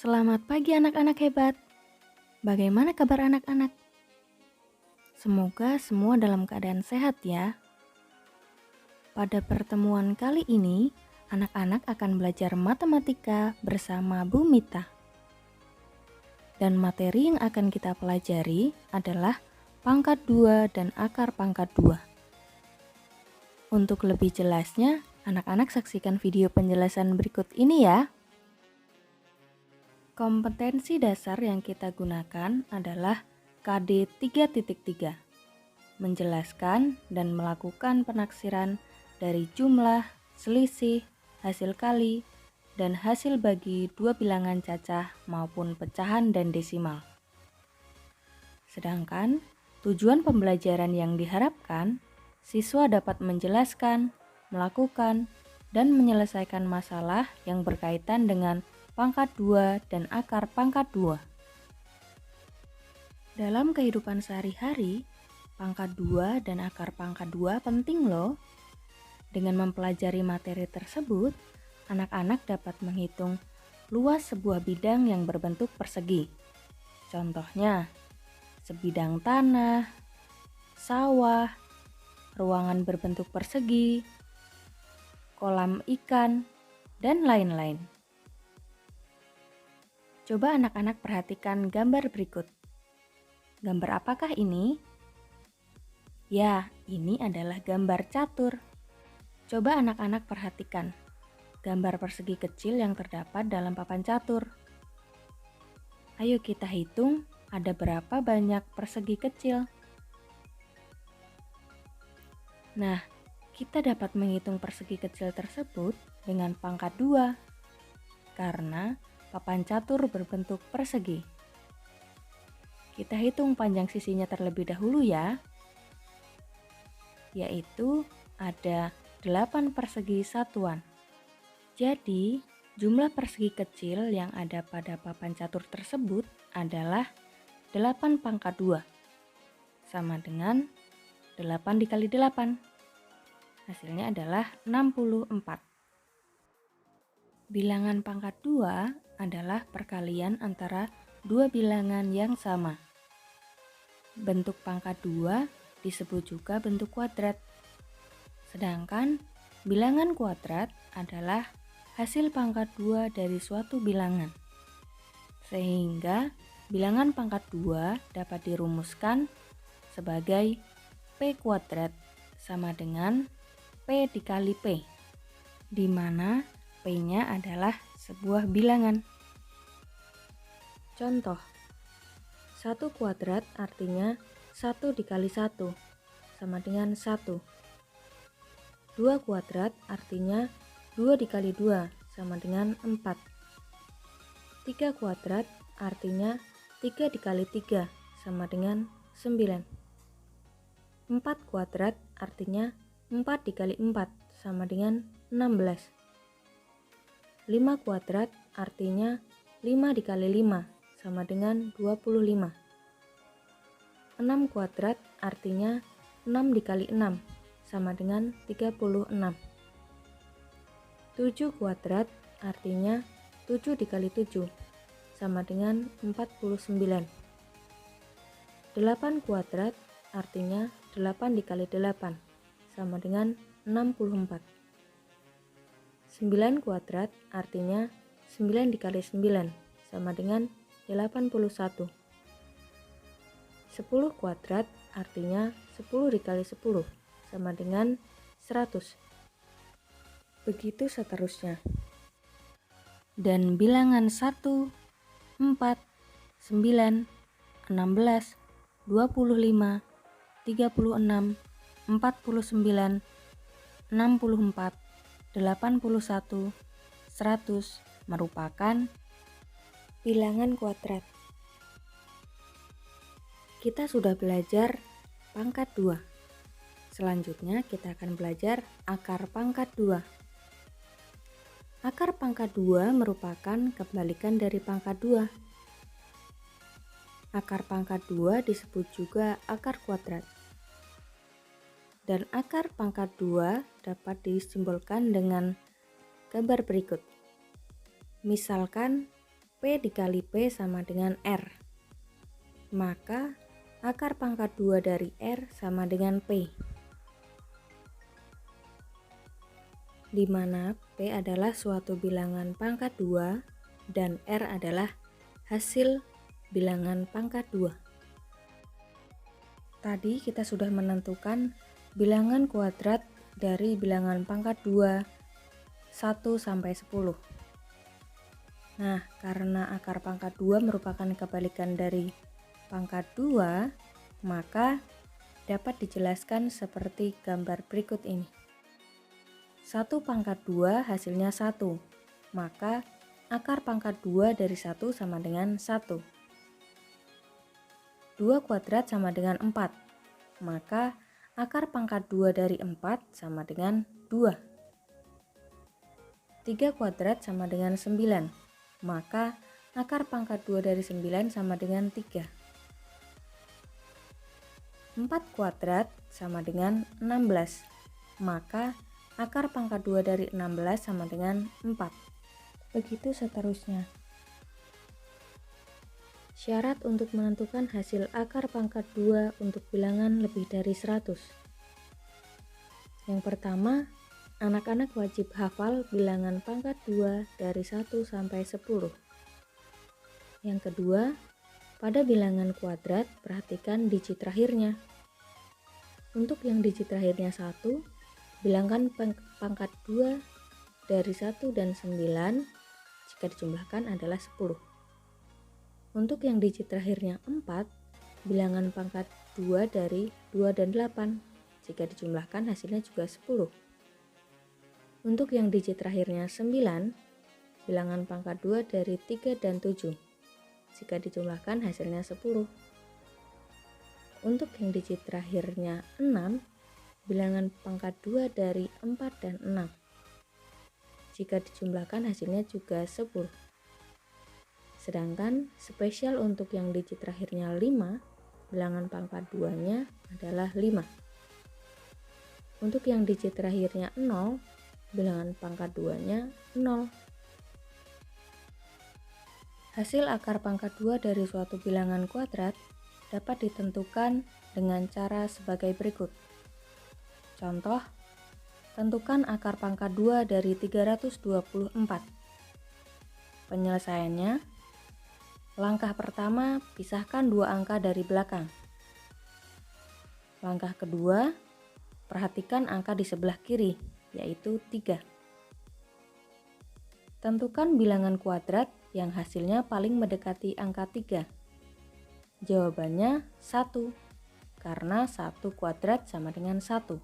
Selamat pagi anak-anak hebat. Bagaimana kabar anak-anak? Semoga semua dalam keadaan sehat ya. Pada pertemuan kali ini, anak-anak akan belajar matematika bersama Bu Mita. Dan materi yang akan kita pelajari adalah pangkat 2 dan akar pangkat 2. Untuk lebih jelasnya, anak-anak saksikan video penjelasan berikut ini ya. Kompetensi dasar yang kita gunakan adalah KD 3.3, menjelaskan dan melakukan penaksiran dari jumlah, selisih, hasil kali, dan hasil bagi dua bilangan cacah maupun pecahan dan desimal. Sedangkan tujuan pembelajaran yang diharapkan, siswa dapat menjelaskan, melakukan, dan menyelesaikan masalah yang berkaitan dengan pangkat 2 dan akar pangkat 2. Dalam kehidupan sehari-hari, pangkat 2 dan akar pangkat 2 penting loh. Dengan mempelajari materi tersebut, anak-anak dapat menghitung luas sebuah bidang yang berbentuk persegi. Contohnya, sebidang tanah, sawah, ruangan berbentuk persegi, kolam ikan, dan lain-lain. Coba anak-anak perhatikan gambar berikut. Gambar apakah ini? Ya, ini adalah gambar catur. Coba anak-anak perhatikan gambar persegi kecil yang terdapat dalam papan catur. Ayo kita hitung ada berapa banyak persegi kecil. Nah, kita dapat menghitung persegi kecil tersebut dengan pangkat 2 karena papan catur berbentuk persegi. Kita hitung panjang sisinya terlebih dahulu ya, yaitu ada 8 persegi satuan. Jadi, jumlah persegi kecil yang ada pada papan catur tersebut adalah 8 pangkat 2, sama dengan 8 dikali 8. Hasilnya adalah 64. Bilangan pangkat 2 adalah perkalian antara dua bilangan yang sama. Bentuk pangkat 2 disebut juga bentuk kuadrat. Sedangkan bilangan kuadrat adalah hasil pangkat 2 dari suatu bilangan. Sehingga bilangan pangkat 2 dapat dirumuskan sebagai P kuadrat sama dengan P dikali P, di mana P-nya adalah sebuah bilangan. Contoh, 1 kuadrat artinya 1 dikali 1 sama dengan 1. 2 kuadrat artinya 2 dikali 2 sama dengan 4. 3 kuadrat artinya 3 dikali 3 sama dengan 9. 4 kuadrat artinya 4 dikali 4 sama dengan 16. 5 kuadrat artinya 5 dikali 5 sama dengan 25. 6 kuadrat artinya 6 dikali 6 sama dengan 36. 7 kuadrat artinya 7 dikali 7 sama dengan 49. 8 kuadrat artinya 8 dikali 8 sama dengan 64. 9 kuadrat artinya 9 dikali 9 sama dengan 81. 10 kuadrat artinya 10 dikali 10 sama dengan 100. Begitu seterusnya. Dan bilangan 1, 4, 9, 16, 25, 36, 49, 64, 81, 100 merupakan bilangan kuadrat. Kita sudah belajar pangkat 2. Selanjutnya kita akan belajar akar pangkat 2. Akar pangkat 2 merupakan kebalikan dari pangkat 2. Akar pangkat 2 disebut juga akar kuadrat. Dan akar pangkat 2 dapat disimbolkan dengan gambar berikut. Misalkan P dikali P sama dengan R. Maka akar pangkat 2 dari R sama dengan P. Di mana P adalah suatu bilangan pangkat 2 dan R adalah hasil bilangan pangkat 2. Tadi kita sudah menentukan bilangan kuadrat dari bilangan pangkat 2 1 sampai 10. Nah, karena akar pangkat 2 merupakan kebalikan dari pangkat 2, maka dapat dijelaskan seperti gambar berikut ini. 1 pangkat 2 hasilnya 1, maka akar pangkat 2 dari 1 sama dengan 1. 2 kuadrat sama dengan 4, maka akar pangkat 2 dari 4 sama dengan 2. 3 kuadrat sama dengan 9, maka akar pangkat 2 dari 9 sama dengan 3. 4 kuadrat sama dengan 16, maka akar pangkat 2 dari 16 sama dengan 4. Begitu seterusnya. Syarat untuk menentukan hasil akar pangkat 2 untuk bilangan lebih dari 100. Yang pertama, anak-anak wajib hafal bilangan pangkat 2 dari 1 sampai 10. Yang kedua, pada bilangan kuadrat perhatikan digit terakhirnya. Untuk yang digit terakhirnya 1, bilangkan pangkat 2 dari 1 dan 9 jika dijumlahkan adalah 10. Untuk yang digit terakhirnya 4, bilangan pangkat 2 dari 2 dan 8. Jika dijumlahkan hasilnya juga 10. Untuk yang digit terakhirnya 9, bilangan pangkat 2 dari 3 dan 7. Jika dijumlahkan hasilnya 10. Untuk yang digit terakhirnya 6, bilangan pangkat 2 dari 4 dan 6. Jika dijumlahkan hasilnya juga 10. Sedangkan spesial untuk yang digit terakhirnya 5, bilangan pangkat 2-nya adalah 5. Untuk yang digit terakhirnya 0, bilangan pangkat 2-nya 0. Hasil akar pangkat 2 dari suatu bilangan kuadrat dapat ditentukan dengan cara sebagai berikut. Contoh, tentukan akar pangkat 2 dari 324. Penyelesaiannya, langkah pertama, pisahkan dua angka dari belakang. Langkah kedua, perhatikan angka di sebelah kiri, yaitu 3. Tentukan bilangan kuadrat yang hasilnya paling mendekati angka 3. Jawabannya 1, karena 1 kuadrat sama dengan 1.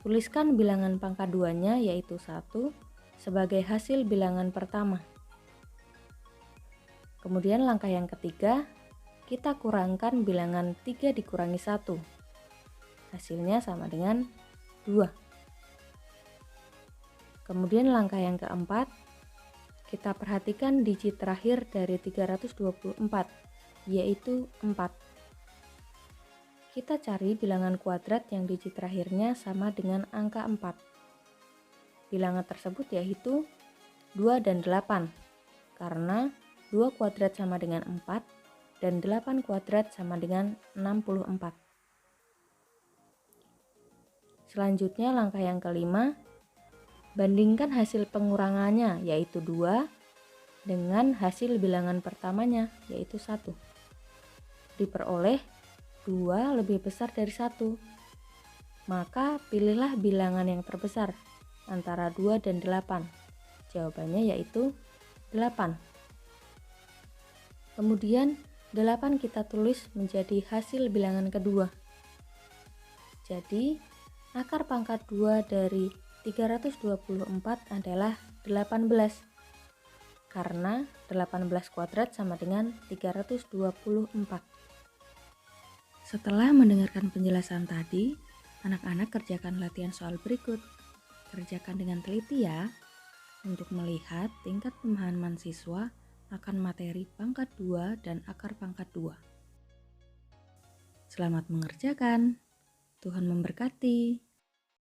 Tuliskan bilangan pangkat 2-nya, yaitu 1, sebagai hasil bilangan pertama. Kemudian langkah yang ketiga, kita kurangkan bilangan 3 dikurangi 1. Hasilnya sama dengan 2. Kemudian langkah yang keempat, kita perhatikan digit terakhir dari 324, yaitu 4. Kita cari bilangan kuadrat yang digit terakhirnya sama dengan angka 4. Bilangan tersebut yaitu 2 dan 8, karena 2 kuadrat sama dengan 4 dan 8 kuadrat sama dengan 64. Selanjutnya langkah yang kelima, bandingkan hasil pengurangannya yaitu 2 dengan hasil bilangan pertamanya yaitu 1. Diperoleh 2 lebih besar dari 1. Maka pilihlah bilangan yang terbesar antara 2 dan 8. Jawabannya yaitu 8. Kemudian 8 kita tulis menjadi hasil bilangan kedua. Jadi akar pangkat 2 dari 324 adalah 18. Karena 18 kuadrat sama dengan 324. Setelah mendengarkan penjelasan tadi, anak-anak kerjakan latihan soal berikut. Kerjakan dengan teliti ya, untuk melihat tingkat pemahaman siswa akan materi pangkat 2 dan akar pangkat 2. Selamat mengerjakan. Tuhan memberkati.